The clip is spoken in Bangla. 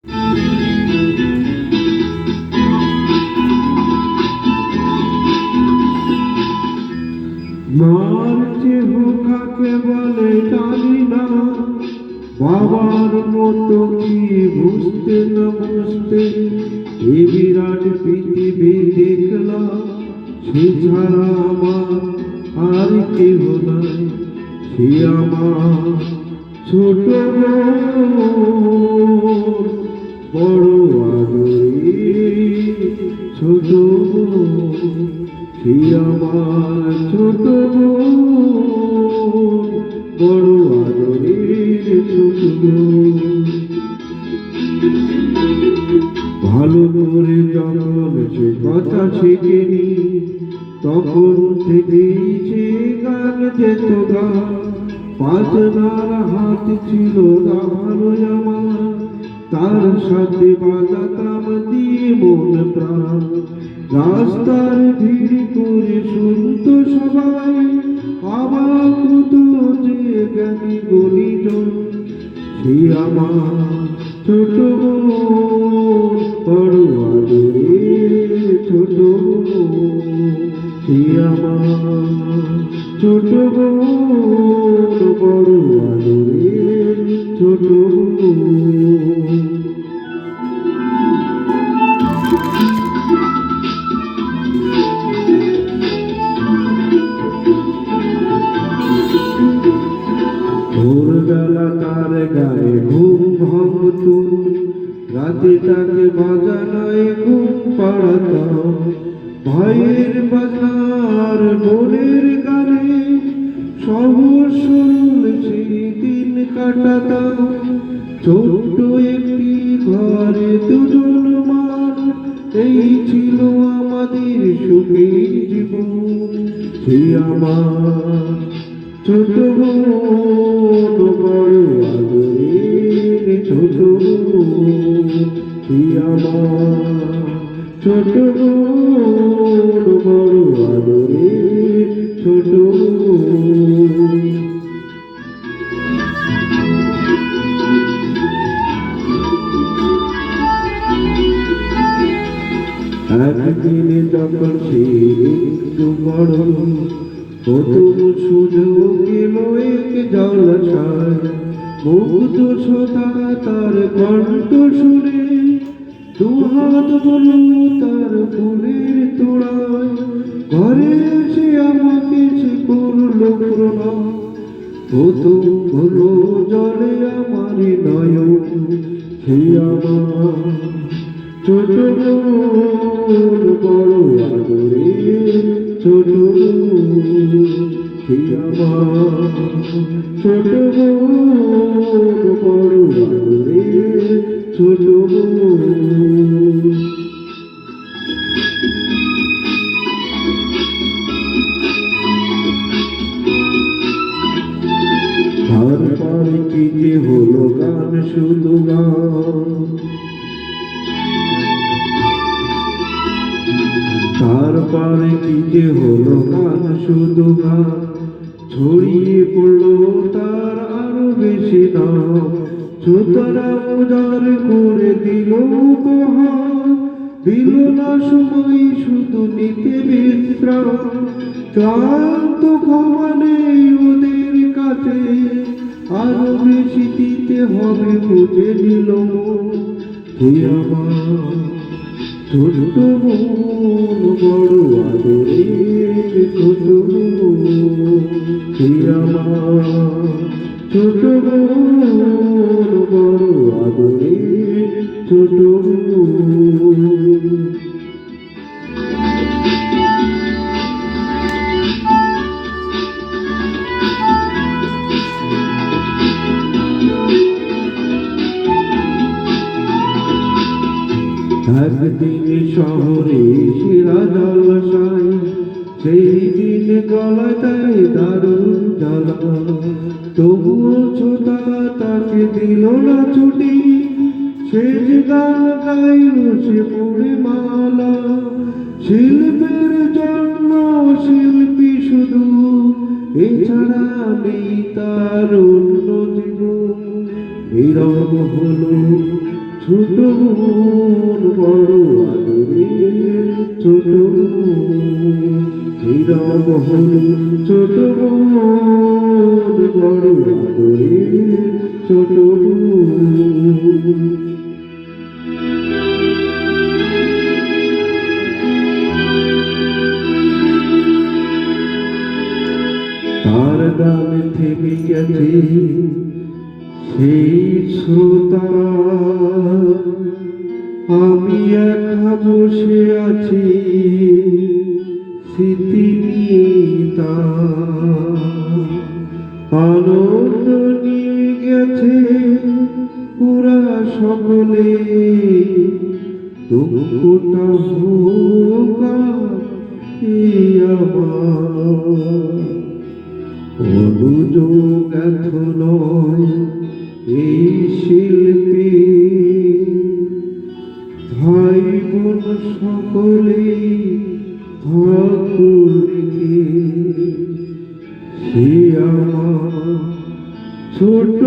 মার চেহ কাকে বলে জানি না, বাবার মতো কি বুঝতে না বুঝতে এ বিরাট পৃথিবী দেখলাম, সে ছাড়া আমার আর কেহ নাই। সে আমার ছোট বোন, বড় আদরের ছোট বোন। সে আমার ছোট বোন, বড় আদরের ছোট বোন। ভালো করে যখন সে কথা শেখেনি, তখন থেকেই সে গান যেত গান। বাজনার হাত ছিল তার আমার, তার সাথে বাজাতাম দিয়ে মন প্রাণ। রাস্তার ভিড় করে শুনত সবাই, অবাক হতো যে জ্ঞানী গুণীজন। সে আমার ছোট বোন, বড় আদরের ছোট বোন। সে আমার ছোট বোন, বড় আদরের ছোট বোন। ভোরবেলা তার গায়ে ঘুম ভাঙত, রাতে তাকে বাজানায় ঘুম পাড়াতাম। ভাইয়ের বাজার মনের গানে সহজ সরল সেই দিন কাটাতাম। ছোট্ট একটি ঘরে দুজন মান, এই ছিল আমাদের সুখের জীবন। সে আমার ছোট বোন, বড় আদরের ছোট বোন। সে আমার ছোট বোন, বড় আদরের ছোট বোন। একদিনে যখন সে একটু বড়, প্রথম সুযোগ এলো এক জলসায়। মুগ্ধ শ্রোতা তার কণ্ঠ শুনে, দুহাত বলল তার ফুলের তোড়ায়। ঘরে এসে আমাকে সে করলো প্রণাম, প্রথম হলো জলে আমার নয়ন। সে আমার ছোট বোন, বড় আদরের ছোট বোন। সে আমার ছোট বোন, বড় আদরের ছোট বোন। তারপরে কি যে হলো গান, শুধু গান। তারপরে কি যে হলো গান, শুধু গান। ছড়িয়ে পড়লো তার আরো বেশি নাম, সুতরাং উদার করে দিল উপহার। দিল না সময় শুধু নিতে বিশ্রাম, ক্লান্ত ক্ষমা নেই ওদের কাছে, আরো বেশি দিতে হবে বুঝে নিল। সে আমার ছোট বোন, বড় আদরের ছোট বোন। সে আমার ছোট বোন, বড় আদরের ছোট বোন। একদিন শহরে শিরা জলসায়, সেই দিন গলায় দেয় দারুণ জ্বালা। তবুও ছোটা তাকে দিল না ছুটি, শেষ গান গাইল সে পড়ে মালা। শিল্পের জন্য শিল্পী শুধু, এছাড়া নেই তার অন্য জীবন। নীরব হলো ছোট বোন বড় আদরের ছোট বোন হীরা মোহন ছোট বোন বড় আদরের ছোট বোন তার গান থেমে গেছে সেই শ্রোতা আমি একা বসে আছি স্মৃতি নিয়ে তার আনন্দ নিয়ে গেছে পুরা সকলে দুঃখটা হোক এই আমার অনুযোগ এত নয় এই শিল্পী ভাই বোন সকলে ঠাকুরকে সে আমার ছোট